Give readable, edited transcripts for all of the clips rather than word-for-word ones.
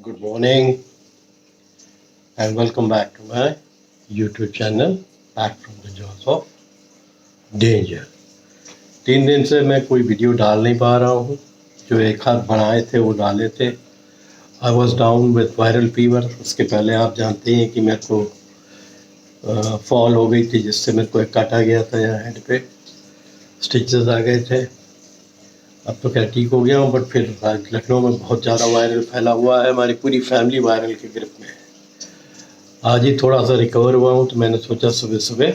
Good morning and welcome back to my YouTube channel Back from the Jaws of Danger। 3 दिन से मैं कोई video डाल नहीं पा रहा हूँ। जो एक हाथ बनाए थे वो डाले थे। I was down with viral fever. उसके पहले आप जानते हैं कि मेरे को फॉल हो गई थी, जिससे मेरे को एक काटा गया था यहाँ हेड पे, स्टिचेस आ गए थे। अब तो क्या ठीक हो गया हूँ, बट फिर लखनऊ में बहुत ज़्यादा वायरल फैला हुआ है। हमारी पूरी फैमिली वायरल के ग्रिप में है। आज ही थोड़ा सा रिकवर हुआ हूँ, तो मैंने सोचा सुबह सुबह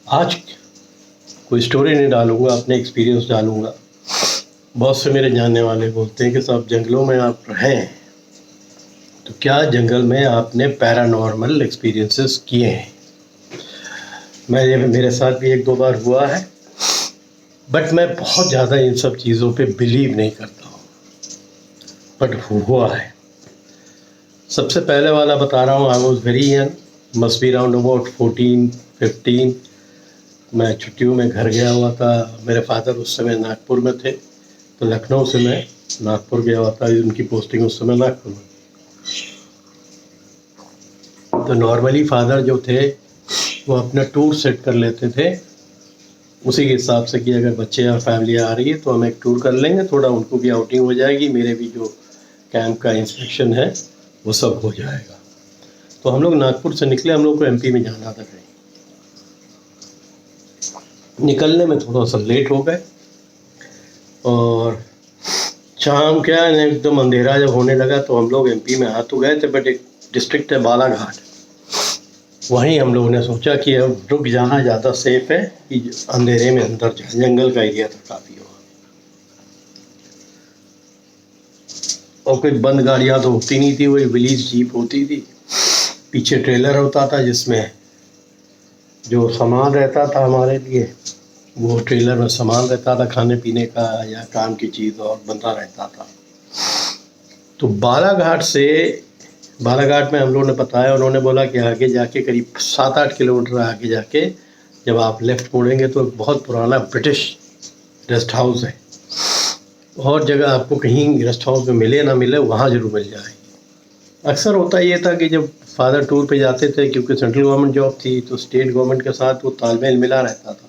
आज कोई स्टोरी नहीं डालूँगा, अपने एक्सपीरियंस डालूँगा। बहुत से मेरे जानने वाले बोलते हैं कि साहब जंगलों में आप हैं तो क्या जंगल में आपने पैरानॉर्मल एक्सपीरियंसेस किए हैं? मेरे साथ भी 1-2 बार हुआ है, बट मैं बहुत ज़्यादा इन सब चीज़ों पे बिलीव नहीं करता हूँ, बट हुआ है। सबसे पहले वाला बता रहा हूँ। I was very young, must be around about 14-15। मैं छुट्टियों में घर गया हुआ था। मेरे फादर उस समय नागपुर में थे, तो लखनऊ से मैं नागपुर गया हुआ था। उनकी पोस्टिंग उस समय नागपुर में। तो नॉर्मली फादर जो थे वो अपना टूर सेट कर लेते थे उसी के हिसाब से कि अगर बच्चे या फैमिली आ रही है तो हम एक टूर कर लेंगे, थोड़ा उनको भी आउटिंग हो जाएगी, मेरे भी जो कैंप का इंस्पेक्शन है वो सब हो जाएगा। तो हम लोग नागपुर से निकले। हम लोग को एमपी में जाना था। कहीं निकलने में थोड़ा सा लेट हो गए, और शाम क्या है, एकदम अंधेरा जब होने लगा तो हम लोग एमपी में आ तो गए थे, बट एक डिस्ट्रिक्ट है बालाघाट, वहीं हम लोगों ने सोचा कि अब रुक जाना ज़्यादा सेफ है कि अंधेरे में अंदर जाए। जंगल का एरिया था काफ़ी वहाँ, और कोई बंद गाड़ियाँ तो होती नहीं थी, वही विलीज जीप होती थी। पीछे ट्रेलर होता था जिसमें जो सामान रहता था हमारे लिए, वो ट्रेलर में सामान रहता था, खाने पीने का या काम की चीज़ और बंधा रहता था। तो बालाघाट में हम लोगों ने बताया, उन्होंने बोला कि आगे जाके करीब 7-8 किलोमीटर आगे जाके जब आप लेफ़्ट मुड़ेंगे तो बहुत पुराना ब्रिटिश रेस्ट हाउस है। और जगह आपको कहीं रेस्ट हाउस में मिले ना मिले, वहाँ ज़रूर मिल जाएगी। अक्सर होता ये था कि जब फादर टूर पे जाते थे, क्योंकि सेंट्रल गवर्नमेंट जॉब थी, तो स्टेट गवर्नमेंट के साथ वो तालमेल मिला रहता था,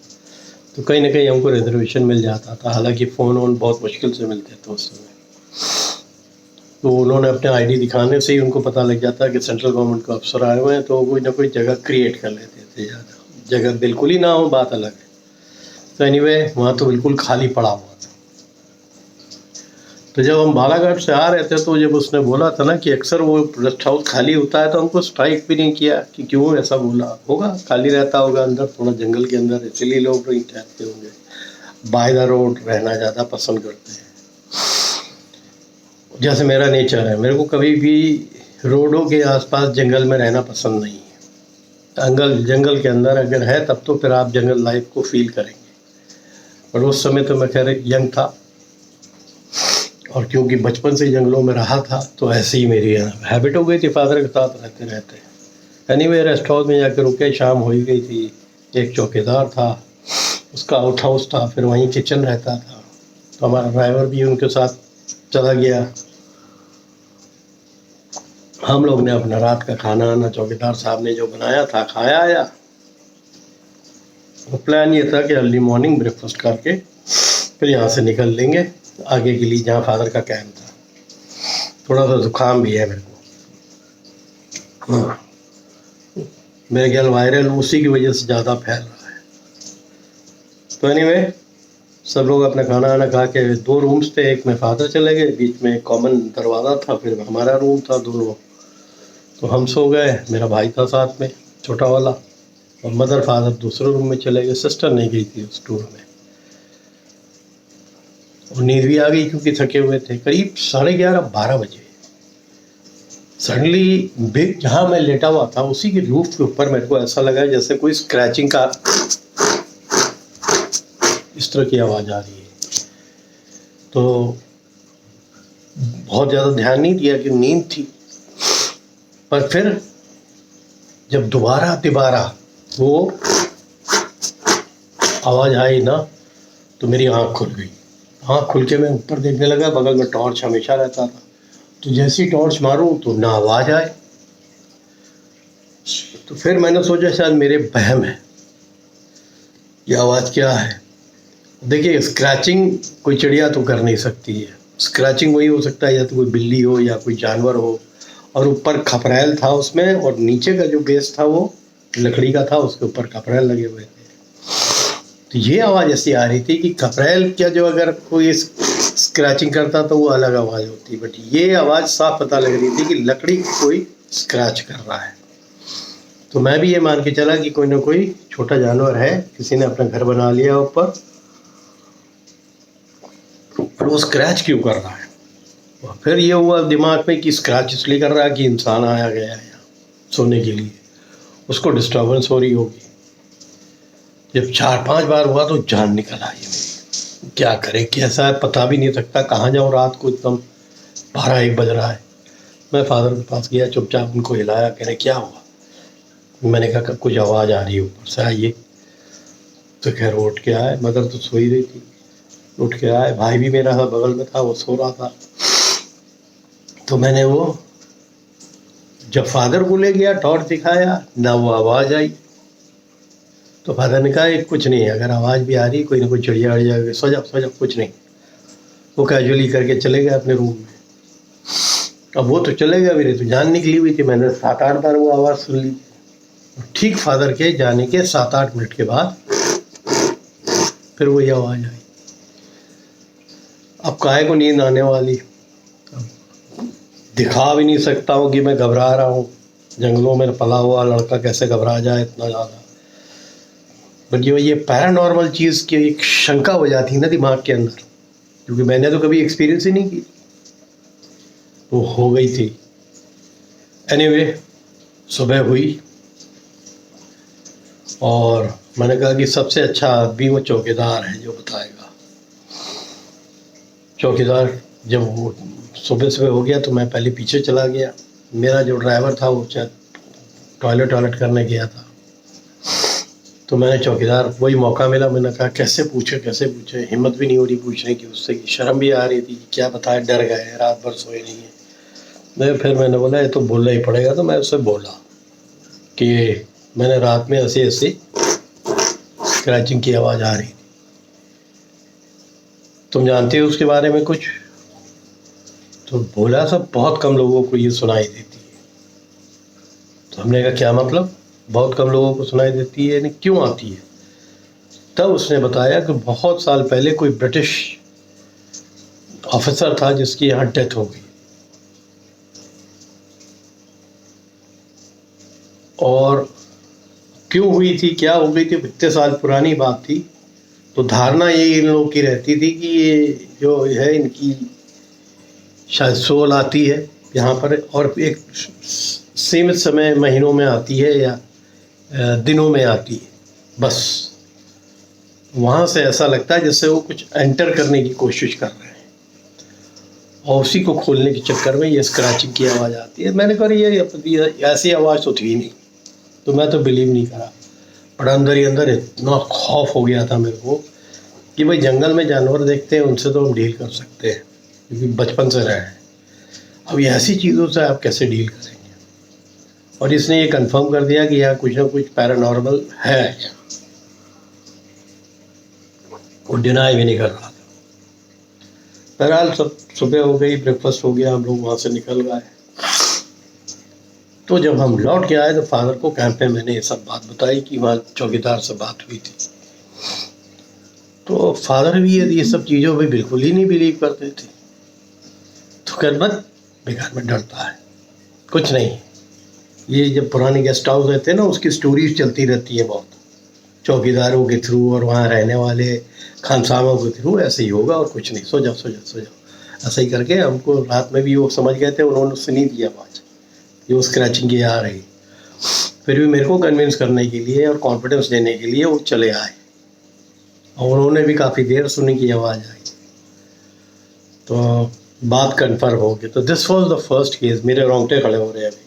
तो कहीं ना कहीं हमको रिजर्वेशन मिल जाता था। हालांकि फ़ोन वोन बहुत मुश्किल से मिलते थे उस समय। तो उन्होंने अपने आईडी दिखाने से ही उनको पता लग जाता कि सेंट्रल गवर्नमेंट के अफसर आए हुए हैं, तो कोई ना कोई जगह क्रिएट कर लेते थे। ज़्यादा जगह बिल्कुल ही ना हो, बात अलग है। तो एनीवे वहाँ तो बिल्कुल खाली पड़ा हुआ था। तो जब हम बालाघाट से आ रहे थे, तो जब उसने बोला था ना कि अक्सर वो रेस्ट हाउस खाली होता है, तो हमको स्ट्राइक भी नहीं किया कि क्यों ऐसा बोला होगा। खाली रहता होगा अंदर, थोड़ा जंगल के अंदर, इसीलिए लोग नहीं ठहरते होंगे। बाय द रोड रहना ज़्यादा पसंद करते हैं, जैसे मेरा नेचर है। मेरे को कभी भी रोडों के आसपास जंगल में रहना पसंद नहीं है। जंगल के अंदर अगर है तब तो फिर आप जंगल लाइफ को फील करेंगे। पर उस समय तो मैं खैर यंग था, और क्योंकि बचपन से जंगलों में रहा था, तो ऐसे ही मेरी हैबिट हो गई थी फादर के साथ रहते रहते। एनीवे रेस्ट हाउस में जाकर रुके, शाम हो ही गई थी। एक चौकीदार था, उसका आउट हाउस था, फिर वहीं किचन रहता था, तो हमारा ड्राइवर भी उनके साथ चला गया। हम लोग ने अपना रात का खाना चौकीदार साहब ने जो बनाया था खाया आया। तो प्लान ये था कि अर्ली मॉर्निंग ब्रेकफास्ट करके फिर यहाँ से निकल लेंगे आगे के लिए, जहाँ फादर का कैंप था। थोड़ा सा जुकाम भी है मेरे को, मेरे ख्याल वायरल उसी की वजह से ज़्यादा फैल रहा है। तो एनीवे सब लोग अपना खाना वाना खा के, 2 रूम्स थे, एक में फादर चले गए, बीच में एक कॉमन दरवाज़ा था, फिर हमारा रूम था दोनों। तो हम सो गए, मेरा भाई था साथ में छोटा वाला, और मदर फादर दूसरे रूम में चले गए। सिस्टर नहीं गई थी उस टूर में, और नींद भी आ गई क्योंकि थके हुए थे। करीब 11:30-12 बजे सडनली बिग, जहाँ मैं लेटा हुआ था उसी के रूफ के ऊपर मेरे को ऐसा लगा जैसे कोई स्क्रैचिंग का इस तरह की आवाज़ आ रही है। तो बहुत ज़्यादा ध्यान नहीं दिया कि नींद थी, पर फिर जब दोबारा वो आवाज़ आई ना, तो मेरी आँख खुल गई। आँख खुल के मैं ऊपर देखने लगा, बगल में टॉर्च हमेशा रहता था, तो तो जैसी टॉर्च मारूं तो ना आवाज़ आए। तो फिर मैंने सोचा शायद मेरे वहम है, ये आवाज़ क्या है। देखिए, स्क्रैचिंग कोई चिड़िया तो कर नहीं सकती है। स्क्रैचिंग वही हो सकता है या तो कोई बिल्ली हो या कोई जानवर हो, और ऊपर खपरेल था उसमें, और नीचे का जो बेस था वो लकड़ी का था, उसके ऊपर खपरेल लगे हुए थे। तो ये आवाज़ ऐसी आ रही थी कि खपरेल क्या, जो अगर कोई स्क्रैचिंग करता तो वो अलग आवाज़ होती, बट ये आवाज़ साफ पता लग रही थी कि लकड़ी कोई स्क्रैच कर रहा है। तो मैं भी ये मान के चला कि कोई ना कोई छोटा जानवर है, किसी ने अपना घर बना लिया ऊपर, और वो स्क्रैच क्यों कर रहा है। और फिर ये हुआ दिमाग में कि स्क्रैच इसलिए कर रहा है कि इंसान आया गया है यहाँ सोने के लिए, उसको डिस्टर्बेंस हो रही होगी। जब 4-5 बार हुआ तो जान निकल आई मेरी, क्या करे, कैसा है पता भी नहीं सकता, कहाँ जाऊँ रात को, एकदम 12-1 बज रहा है। मैं फादर के पास गया, चुपचाप उनको हिलाया, कह रहे क्या हुआ। मैंने कहा कुछ आवाज़ आ रही है ऊपर से, आइए। तो खैर उठ के आए, मदर तो सो ही रही थी, उठ के आए, भाई भी मेरा बगल में था, वो सो रहा था। तो मैंने वो जब फादर को ले गया, टॉर्च दिखाया, ना वो आवाज़ आई। तो फादर ने कहा कुछ नहीं है, अगर आवाज़ भी आ रही, कोई ना कोई चिड़िया अड़ जाएगी, सो जाओ कुछ नहीं। वो कैजुअली करके चले गए अपने रूम में। अब वो तो चले गए, मेरी तो जान निकली हुई थी, मैंने 7-8 बार वो आवाज़ सुन ली। ठीक फादर के जाने के 7-8 मिनट के बाद फिर वही आवाज़ आई। अब काहे को नींद आने वाली, दिखा भी नहीं सकता हूँ कि मैं घबरा रहा हूँ। जंगलों में पला हुआ लड़का कैसे घबरा जाए इतना ज़्यादा। बट ये पैरानॉर्मल चीज़ की एक शंका हो जाती है ना दिमाग के अंदर, क्योंकि मैंने तो कभी एक्सपीरियंस ही नहीं की, वो हो गई थी। एनीवे, सुबह हुई और मैंने कहा कि सबसे अच्छा आदमी वो चौकीदार है जो बताएगा। चौकीदार जब वो सुबह हो गया तो मैं पहले पीछे चला गया। मेरा जो ड्राइवर था वो टॉयलेट करने गया था, तो मैंने चौकीदार, वही मौका मिला, मैंने कहा कैसे पूछे, हिम्मत भी नहीं हो रही पूछने की उससे, कि शर्म भी आ रही थी, क्या बताए, डर गए, रात भर सोए नहीं है। फिर मैंने बोला ये तो बोलना ही पड़ेगा, तो मैं उससे बोला कि मैंने रात में ऐसे स्क्रैचिंग की आवाज़ आ रही थी, तुम जानते हो उसके बारे में कुछ। तो बोला सब बहुत कम लोगों को ये सुनाई देती है। तो हमने कहा क्या मतलब, बहुत कम लोगों को सुनाई देती है, क्यों आती है। तब उसने बताया कि बहुत साल पहले कोई ब्रिटिश ऑफिसर था जिसकी यहाँ डेथ हो गई, और क्यों हुई थी, क्या हो गई थी, इतने साल पुरानी बात थी। तो धारणा ये इन लोगों की रहती थी कि ये जो है इनकी शायद सोल आती है यहाँ पर, और एक सीमित समय महीनों में आती है या दिनों में आती है, बस वहाँ से ऐसा लगता है जैसे वो कुछ एंटर करने की कोशिश कर रहे हैं, और उसी को खोलने के चक्कर में ये स्क्रैचिंग की आवाज़ आती है। मैंने कहा ये ऐसी आवाज़ तो थी नहीं, तो मैं तो बिलीव नहीं करा। पर अंदर ही अंदर इतना खौफ हो गया था मेरे को कि भाई जंगल में जानवर देखते हैं उनसे तो हम डील कर सकते हैं, क्योंकि बचपन से रहे हैं। अब ये ऐसी चीज़ों से आप कैसे डील करेंगे। और इसने ये कंफर्म कर दिया कि यहाँ कुछ ना कुछ पैरानॉर्मल है, वो डिनाई भी नहीं कर रहा था। बहरहाल सब सुबह हो गई, ब्रेकफास्ट हो गया, हम लोग वहाँ से निकल गए। तो जब हम लौट के आए तो फादर को कैंप में मैंने ये सब बात बताई कि वहाँ चौकीदार से बात हुई थी। तो फादर भी ये सब चीज़ों पे बिल्कुल ही नहीं बिलीव करते थे। तो कर मत, बेकार में डरता है, कुछ नहीं। ये जब पुराने गेस्ट हाउस रहते हैं ना, उसकी स्टोरीज चलती रहती है बहुत, चौकीदारों के थ्रू और वहाँ रहने वाले खानसामों के थ्रू, ऐसे ही होगा और कुछ नहीं, सो जाओ। ऐसा ही करके हमको रात में भी वो समझ गए थे, उन्होंने सुनी थी आवाज़ जो स्क्रैचिंग की आ रही। फिर भी मेरे को कन्विंस करने के लिए और कॉन्फिडेंस देने के लिए वो चले आए, और उन्होंने भी काफ़ी देर सुनी की आवाज़ आई, तो बात कन्फर्म हो गई। तो this was the first case. मेरे रोंगटे खड़े हो रहे हैं अभी,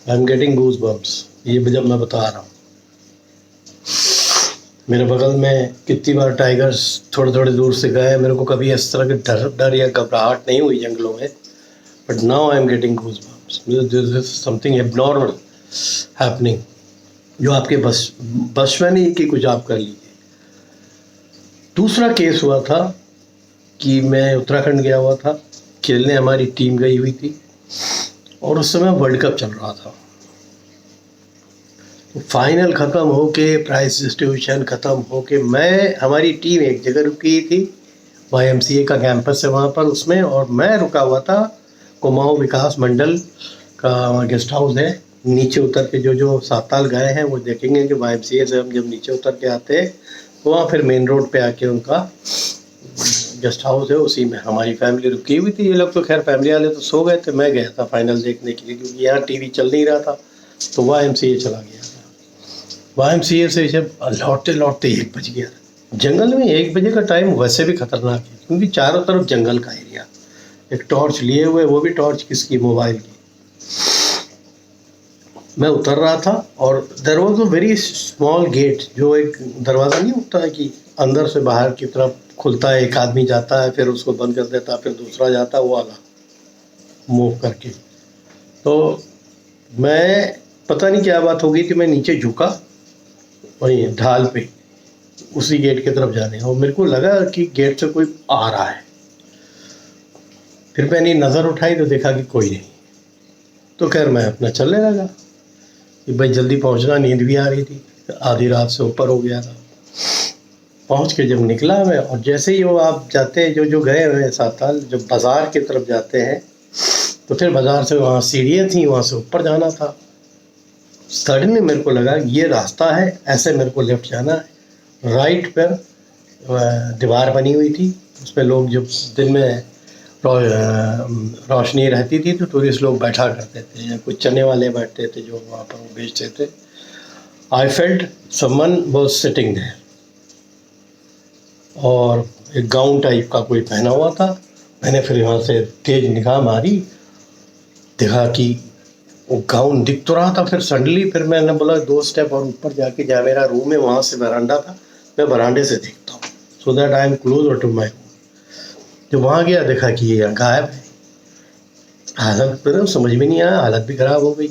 I am getting goose bumps, ये जब मैं बता रहा हूँ। मेरे बगल में कितनी बार टाइगर्स थोड़े थोड़े दूर से गए, मेरे को कभी इस तरह के डर या घबराहट नहीं हुई जंगलों में। But now I am getting goosebumps, this is something abnormal happening, जो आपके बस में नहीं कि कुछ आप कर लीजिए। दूसरा केस हुआ था कि मैं उत्तराखंड गया हुआ था खेलने, हमारी टीम गई हुई थी और उस समय वर्ल्ड कप चल रहा था। फाइनल ख़त्म होके, प्राइस डिस्ट्रीब्यूशन ख़त्म होके, हमारी टीम एक जगह रुकी थी, YMCA का कैंपस है वहाँ पर उसमें, और मैं रुका हुआ था कुमाऊं विकास मंडल का गेस्ट हाउस है। नीचे उतर के जो साताल गए हैं वो देखेंगे कि YMCA से हम जब नीचे उतर के आते हैं तो वहाँ फिर मेन रोड पे आके उनका गेस्ट हाउस है, उसी में हमारी फैमिली रुकी हुई थी। ये लोग तो खैर फैमिली वाले तो सो गए थे, मैं गया था फाइनल देखने के लिए क्योंकि यहाँ टीवी चल नहीं रहा था, तो YMCA चला गया था। YMCA से जब लौटते लौटते 1 बज गया। जंगल में 1 बजे का टाइम वैसे भी खतरनाक है क्योंकि चारों तरफ जंगल का एरिया। एक टॉर्च लिए हुए, वो भी टॉर्च किसकी, मोबाइल की। मैं उतर रहा था और there was a very small gate, जो एक दरवाज़ा नहीं होता है कि अंदर से बाहर की तरफ खुलता है, एक आदमी जाता है फिर उसको बंद कर देता है फिर दूसरा जाता है, वो वाला मूव करके। तो मैं पता नहीं क्या बात हो गई कि मैं नीचे झुका वहीं ढाल पे उसी गेट की तरफ जाने, और मेरे को लगा कि गेट से कोई आ रहा है। फिर मैंने नज़र उठाई तो देखा कि कोई नहीं, तो खैर मैं अपना चलने लगा कि भाई जल्दी पहुंचना, नींद भी आ रही थी, आधी रात से ऊपर हो गया था। पहुंच के जब निकला मैं, और जैसे ही वो आप जाते हैं जो गए हुए हैं साताल, जब बाज़ार की तरफ जाते हैं तो फिर बाज़ार से वहाँ सीढ़ियाँ थी, वहाँ से ऊपर जाना था। सडनली मेरे को लगा ये रास्ता है, ऐसे मेरे को लेफ्ट जाना है। राइट पर दीवार बनी हुई थी, उस पर लोग जब दिन में रोशनी रहती थी तो टूरिस्ट लोग बैठा करते थे या कुछ चने वाले बैठते थे जो वहाँ पर वो बेचते थे। I felt someone was sitting there, और एक गाउन टाइप का कोई पहना हुआ था। मैंने फिर यहाँ से तेज निगाह मारी, देखा कि वो गाउन दिख तो रहा था। फिर सडनली फिर मैंने बोला 2 स्टेप और ऊपर जाके, जहाँ मेरा रूम है वहाँ से बरामदा था, मैं बरामदे से देखता हूँ so that I am closer to my room. जब वहाँ गया देखा कि ये गायब है। हालत पर समझ में नहीं आया, हालत भी ख़राब हो गई,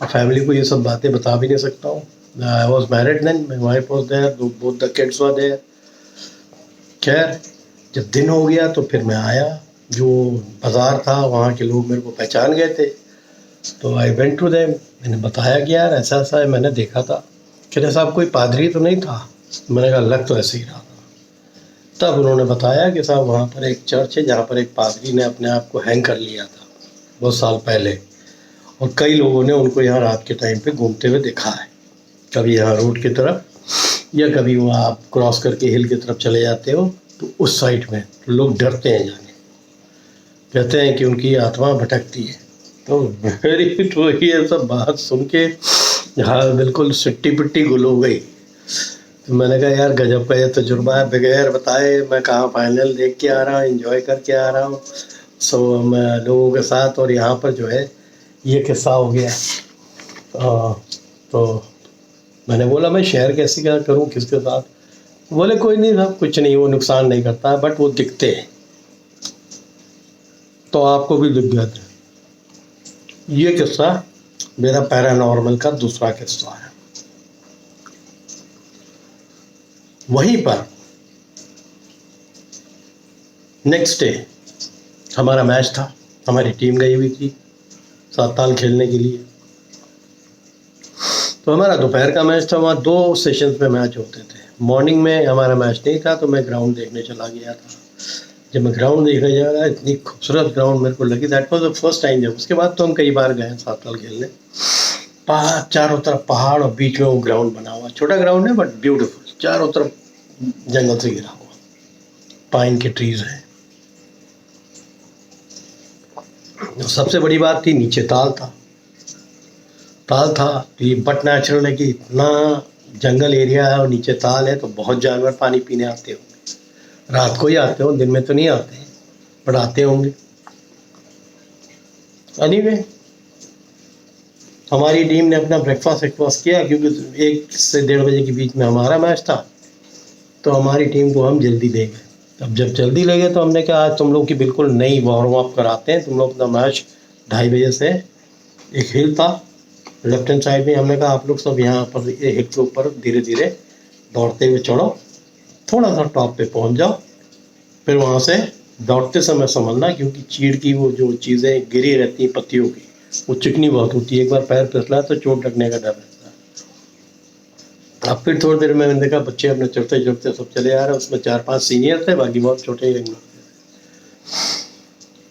और फैमिली को ये सब बातें बता भी नहीं सकता हूँ। I was married then, my wife was there, both the kids were there. खैर जब दिन हो गया तो फिर मैं आया, जो बाज़ार था वहाँ के लोग मेरे को पहचान गए थे, तो आई वेंट टू देम। मैंने बताया कि यार ऐसा ऐसा है, मैंने देखा था। कहते साहब कोई पादरी तो नहीं था? मैंने कहा लग तो ऐसे ही रहा था। तब उन्होंने बताया कि साहब वहाँ पर एक चर्च है जहाँ पर एक पादरी ने अपने आप को हैंग कर लिया था बहुत साल पहले, और कई लोगों ने उनको यहाँ रात के टाइम पे घूमते हुए देखा है, कभी यहाँ रोड की तरफ या कभी वो आप क्रॉस करके हिल की तरफ चले जाते हो तो उस साइड में, तो लोग डरते हैं जाने, कहते हैं कि उनकी आत्मा भटकती है। तो मेरी तो ये सब बात सुन के हाँ बिल्कुल सिट्टी पिट्टी गुल हो गई। तो मैंने कहा यार गजब का ये तजुर्बा है, बगैर बताए मैं कहाँ फाइनल देख के आ रहा हूँ, एंजॉय करके आ रहा हूँ मैं लोगों के साथ, और यहाँ पर जो है ये किस्सा हो गया। तो मैंने बोला मैं शेयर कैसे क्या करूँ किसके साथ? बोले कोई नहीं साहब, कुछ नहीं, वो नुकसान नहीं करता है, बट वो दिखते हैं। तो आपको भी दिख गया था। ये किस्सा मेरा पैरानॉर्मल का दूसरा किस्सा है। वहीं पर नेक्स्ट डे हमारा मैच था, हमारी टीम गई हुई थी साताल खेलने के लिए। तो हमारा दोपहर का मैच था, वहाँ 2 सेशंस में मैच होते थे। मॉर्निंग में हमारा मैच नहीं था तो मैं ग्राउंड देखने चला गया था। जब मैं ग्राउंड देखने जा रहा, इतनी खूबसूरत ग्राउंड मेरे को लगी, that was the first time. जब उसके बाद तो हम कई बार गए साताल खेलने। पहाड़, चारों तरफ पहाड़ और बीच में वो ग्राउंड बना हुआ, छोटा ग्राउंड है बट ब्यूटीफुल, चारों तरफ जंगल से घिरा हुआ, पाइन के ट्रीज हैं। सबसे बड़ी बात थी नीचे ताल था तो ये बट नेचुरल है कि इतना जंगल एरिया है और नीचे ताल है, तो बहुत जानवर पानी पीने आते होंगे। रात को ही आते हो, दिन में तो नहीं आते हैं, बट आते होंगे। एनीवे हमारी टीम ने अपना ब्रेकफास्ट किया क्योंकि 1 से 1:30 बजे के बीच में हमारा मैच था। तो हमारी टीम को हम जल्दी ले गए। अब जब जल्दी ले गए तो हमने कहा आज तुम लोग की बिल्कुल नई वार्म अप कराते हैं, तुम लोग का मैच 2:30 बजे से। एक हिल था लेफ्ट हैंड साइड में, हमने कहा आप लोग सब यहाँ पर हिल के ऊपर धीरे धीरे दौड़ते हुए चढ़ो, थोड़ा सा टॉप पे पहुँच जाओ, फिर वहाँ से दौड़ते समय समझना, क्योंकि चीड़ की वो जो चीज़ें गिरी रहती हैं पत्तियों की, वो चिकनी बहुत होती है, एक बार पैर फिसला तो चोट लगने का डर रहता है। अब फिर थोड़ी देर में मैंने देखा बच्चे अपने चढ़ते चढ़ते सब चले आ रहे, उसमें 4-5 सीनियर थे, बाकी बहुत छोटे यंग लोग थे।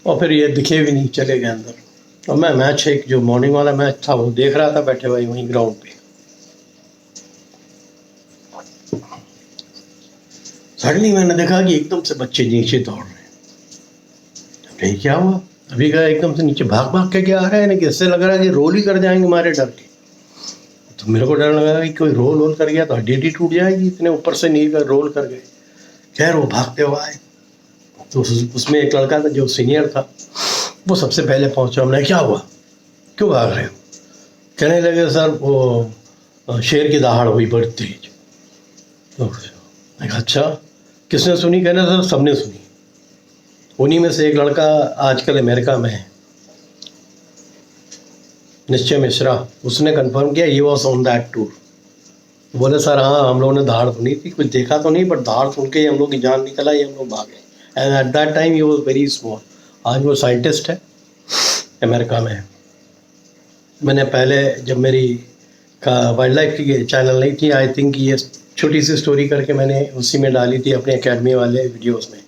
और फिर ये दिखे भी नहीं, चले गए अंदर। और मैं मैच, एक जो मॉर्निंग वाला मैच था वो देख रहा था बैठे भाई वहीं ग्राउंड पे। सडनली मैंने देखा कि एकदम से बच्चे नीचे दौड़ रहे हैं। नहीं क्या हुआ, अभी का एकदम से नीचे भाग भाग के क्या आ रहा है, ना कैसे लग रहा है कि रोल ही कर जाएंगे हमारे डर के। तो मेरे को डर लगा कि कोई रोल कर गया तो हड्डी टूट जाएगी, इतने ऊपर से नीचे रोल कर गए। खैर वो भागते हुए आए तो उसमें एक लड़का था जो सीनियर था, वो सबसे पहले पहुंचा। हमने क्या हुआ, क्यों भाग रहे हो? कहने लगे सर वो शेर की दहाड़ हुई बड़ी तेज। तो अच्छा किसने सुनी? कहना सर सबने सुनी। उन्हीं में से एक लड़का आजकल अमेरिका में है, निश्चय मिश्रा, उसने कंफर्म किया ये वॉज ऑन दैट टूर। बोले सर हाँ हम लोगों ने दहाड़ सुनी थी, कुछ देखा तो नहीं, बट दहाड़ सुन के ही हम लोग की जान निकल आई, हम लोग भागे। And at that time he was very small. आज वो साइंटिस्ट है, अमेरिका में है। मैंने पहले जब मेरी का वाइल्ड लाइफ की चैनल नहीं थी, आई थिंक ये छोटी सी स्टोरी करके मैंने उसी में डाली थी अपने एकेडमी वाले वीडियोस में,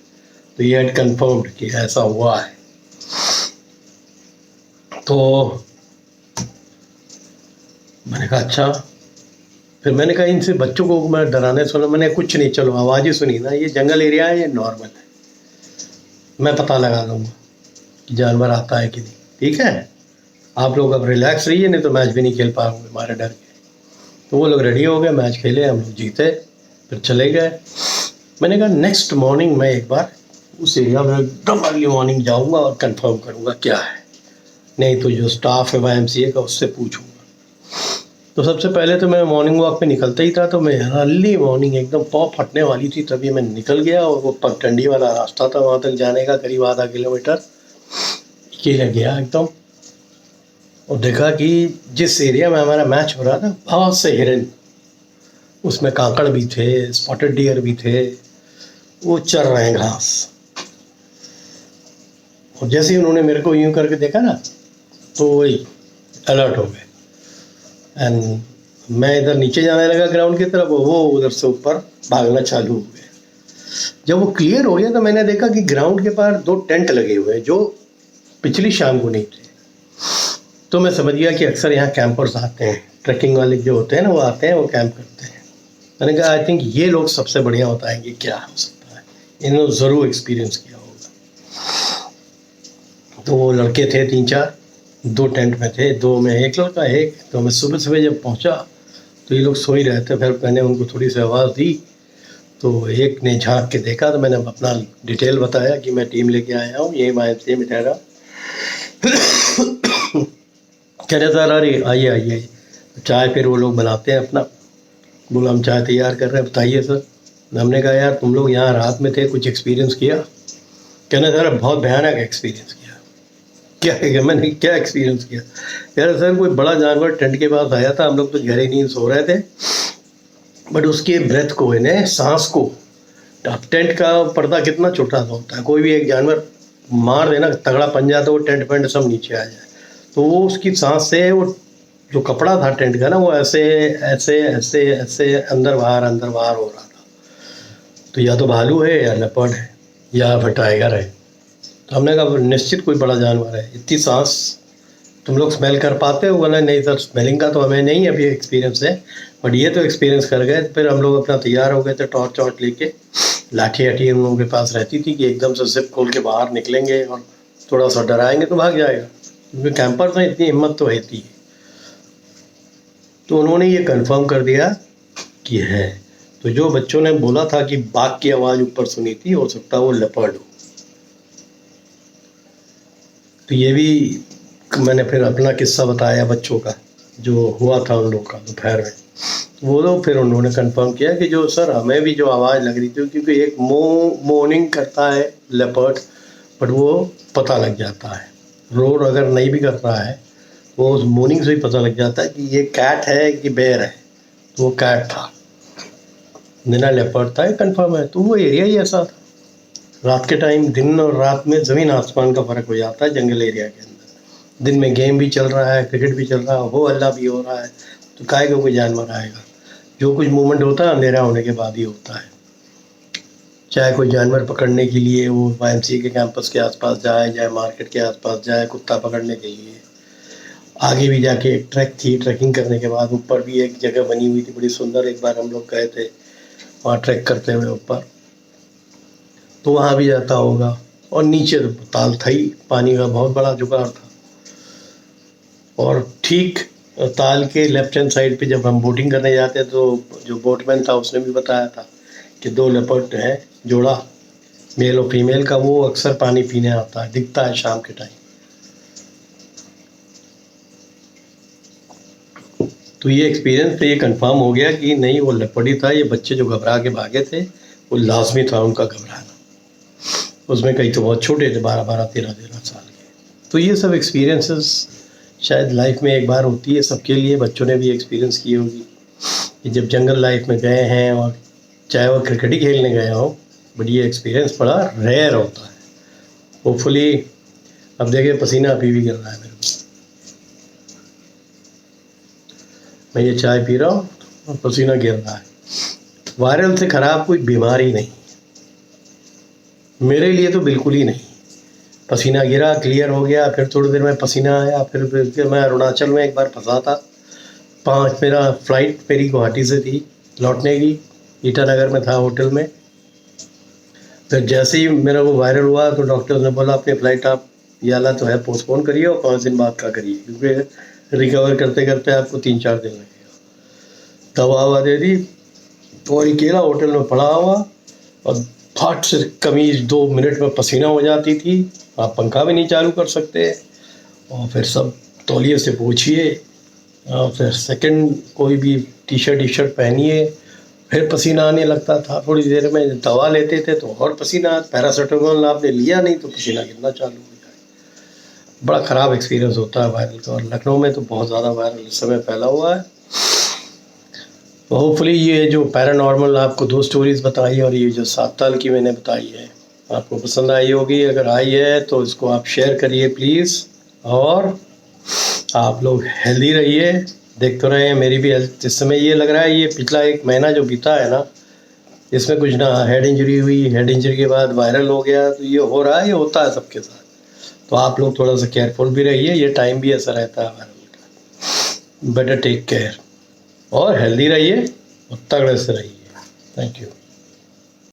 तो ये हैड कन्फर्म्ड कि ऐसा हुआ है। तो मैंने कहा अच्छा, फिर मैंने कहा इनसे बच्चों को मैं डराने सुना, मैंने कुछ नहीं, चलो आवाज़ ही सुनी ना, ये जंगल एरिया है, ये नॉर्मल है, मैं पता लगा लूँगा कि जानवर आता है कि नहीं, ठीक है, आप लोग अब रिलैक्स रहिए, नहीं तो मैच भी नहीं खेल पाओगे हमारे डर के। तो वो लोग रेडी हो गए, मैच खेले, हम लोग जीते, फिर चले गए। मैंने कहा नेक्स्ट मॉर्निंग मैं एक बार उस एरिया में एकदम अर्ली मॉर्निंग जाऊँगा और कंफर्म करूँगा क्या है, नहीं तो जो स्टाफ है YMCA का उससे पूछूँगा। तो सबसे पहले तो मैं मॉर्निंग वॉक पे निकलता ही था, तो मैं अर्ली मॉर्निंग एकदम पॉप फटने वाली थी तभी मैं निकल गया, और वो पगडंडी वाला रास्ता था वहाँ तक जाने का, करीब आधा किलोमीटर अकेले गया एकदम। और देखा कि जिस एरिया में हमारा मैच हो रहा था बहुत से हिरन, उसमें कांकड़ भी थे, स्पॉटेड डियर भी थे, वो चर रहे हैं घास। और जैसे ही उन्होंने मेरे को यूं करके देखा ना, तो वही अलर्ट हो गए। एंड मैं इधर नीचे जाने लगा ग्राउंड की तरफ, वो उधर से ऊपर भागना चालू हो गए। जब वो क्लियर हो गया तो मैंने देखा कि ग्राउंड के पार 2 टेंट लगे हुए हैं जो पिछली शाम को नहीं थे। तो मैं समझ गया कि अक्सर यहाँ कैंपर्स आते हैं, ट्रैकिंग वाले जो होते हैं ना, वो आते हैं, वो कैंप करते हैं। मैंने कहा आई थिंक ये लोग सबसे बढ़िया बताएंगे क्या हो सकता है, इन्होंने ज़रूर एक्सपीरियंस किया होगा। तो वो लड़के थे 3-4, 2 टेंट में थे, 2 में एक लड़का एक। तो मैं सुबह सुबह जब पहुंचा तो ये लोग सो ही रहे थे, फिर मैंने उनको थोड़ी सी आवाज़ दी, तो एक ने झांक के देखा, तो मैंने अपना डिटेल बताया कि मैं टीम लेके आया हूँ, ये YMCA में ठहरा। कह रहे सर अरे आइए आइए, चाय फिर वो लोग बनाते हैं अपना। बोला हम चाय तैयार कर रहे हैं, बताइए सर। हमने कहा यार तुम लोग यहाँ रात में थे, कुछ एक्सपीरियंस किया? कहने सर बहुत भयानक एक्सपीरियंस किया। क्या है? मैंने क्या एक्सपीरियंस किया? कह रहे सर कोई बड़ा जानवर टेंट के पास आया था, हम लोग तो गहरी नींद सो रहे थे, बट उसके ब्रेथ को, इन्हें सांस को, अब टेंट का पर्दा कितना छोटा सा होता है, कोई भी एक जानवर मार देना तगड़ा पंजा तो वो टेंट पेंट सब नीचे आ जाए। तो वो उसकी सांस से वो जो कपड़ा था टेंट का ना, वो ऐसे ऐसे ऐसे ऐसे अंदर बाहर हो रहा था। तो या तो भालू है या लेपर्ड है या फिर टाइगर है। तो हमने कहा निश्चित कोई बड़ा जानवर है, इतनी सांस तुम लोग स्मेल कर पाते हो? बोला नहीं सर स्मेलिंग का तो हमें नहीं अभी एक्सपीरियंस है, बट ये तो एक्सपीरियंस कर गए। फिर हम लोग अपना तैयार हो गए थे, टॉर्च वॉर्च लेके, लाठी वाठी हम लोगों के पास रहती थी कि एकदम से जिप खोल के बाहर निकलेंगे और थोड़ा सा डराएंगे तो भाग जाएगा, क्योंकि कैंपर्स में इतनी हिम्मत तो रहती है। तो उन्होंने ये कंफर्म कर दिया कि है। तो जो बच्चों ने बोला था कि बाघ की आवाज़ ऊपर सुनी थी, हो सकता है वो लेपर्ड हो। तो ये भी मैंने फिर अपना किस्सा बताया बच्चों का जो हुआ था उन लोग का दोपहर में। वो लोग फिर उन्होंने कंफर्म किया कि जो सर हमें भी जो आवाज़ लग रही थी, क्योंकि एक मोर्निंग करता है लेपर्ड, बट वो पता लग जाता है, रोर अगर नहीं भी कर रहा है वो उस मोर्निंग से ही पता लग जाता है कि ये कैट है कि बेयर है। तो वो कैट था, निना लेपर्ड था, कंफर्म है। तो वो एरिया ही ऐसा था, रात के टाइम, दिन और रात में ज़मीन आसमान का फ़र्क हो जाता है जंगल एरिया के अंदर। दिन में गेम भी चल रहा है, क्रिकेट भी चल रहा है, हो हल्ला भी हो रहा है, तो काहे को कोई जानवर आएगा। जो कुछ मूवमेंट होता है अंधेरा होने के बाद ही होता है। चाहे कोई जानवर पकड़ने के लिए वो YMCA के कैंपस के आसपास जाए, चाहे मार्केट के आसपास जाए कुत्ता पकड़ने के लिए। आगे भी जाके एक ट्रैक थी, ट्रैकिंग करने के बाद ऊपर भी एक जगह बनी हुई थी बड़ी सुंदर, एक बार हम लोग गए थे वहाँ ट्रैक करते हुए ऊपर, तो वहाँ भी जाता होगा। और नीचे तो ताल था ही, पानी का बहुत बड़ा जुगाड़ था। और ठीक ताल के लेफ्ट हैंड साइड पे जब हम बोटिंग करने जाते तो जो बोटमैन था उसने भी बताया था कि 2 लेपर्ड है जोड़ा, मेल और फीमेल का, वो अक्सर पानी पीने आता है, दिखता है शाम के टाइम। तो ये एक्सपीरियंस पे ये कंफर्म हो गया कि नहीं वो लेपर्ड ही था। ये बच्चे जो घबरा के भागे थे वो लाजमी था उनका घबराना। उसमें कई तो बहुत छोटे थे, 12-12, 13-13 साल के। तो ये सब एक्सपीरियंसेस शायद लाइफ में एक बार होती है सबके लिए। बच्चों ने भी एक्सपीरियंस की होगी कि जब जंगल लाइफ में गए हैं, और चाहे वो क्रिकेट ही खेलने गए हों, बट ये एक्सपीरियंस बड़ा रेयर होता है। होपफुली अब देखिए पसीना अभी भी गिर रहा है मेरे को, मैं ये चाय पी रहा हूँ और पसीना गिर रहा है। वायरल से ख़राब कोई बीमारी नहीं मेरे लिए, तो बिल्कुल ही नहीं। पसीना गिरा, क्लियर हो गया, फिर थोड़ी देर में पसीना आया, फिर मैं अरुणाचल में एक बार फंसा था। मेरा फ़्लाइट मेरी गुवाहाटी से थी लौटने की, ईटानगर में था होटल में। फिर जैसे ही मेरा वो वायरल हुआ तो डॉक्टर ने बोला अपनी फ़्लाइट आप ये वाला तो है पोस्टपोन करिए और 5 दिन बाद का करिए, क्योंकि रिकवर करते करते आपको 3-4 दिन लगेगा। दवा ववा दे दी और अकेला होटल में पड़ा हुआ, और फट से कमीज 2 मिनट में पसीना हो जाती थी, आप पंखा भी नहीं चालू कर सकते। और फिर सब तौलिए से पोंछिए, और फिर सेकंड कोई भी टी शर्ट पहनिए, फिर पसीना आने लगता था। थोड़ी देर में दवा लेते थे तो और पसीना, पैरासीटामोल आपने लिया नहीं तो पसीना गिरना चालू हो जाए। बड़ा ख़राब एक्सपीरियंस होता है वायरल का, और लखनऊ में तो बहुत ज़्यादा वायरल इस समय फैला हुआ है। तो होपफुली ये जो पैरानॉर्मल आपको 2 स्टोरीज़ बताई और ये जो 7 साल की मैंने बताई है आपको पसंद आई होगी। अगर आई है तो इसको आप शेयर करिए प्लीज़, और आप लोग हेल्दी रहिए। देख तो रहे हैं मेरी भी हेल्थ इस समय ये लग रहा है, ये पिछला 1 महीना जो बीता है ना, इसमें कुछ ना हेड इंजरी हुई, हेड इंजरी के बाद वायरल हो गया, तो ये हो रहा है, ये होता है सबके साथ। तो आप लोग थोड़ा सा केयरफुल भी रहिए, ये टाइम भी ऐसा रहता है वायरल का। बेटर टेक केयर और हेल्दी रहिए और तगड़े से रहिए। Thank you.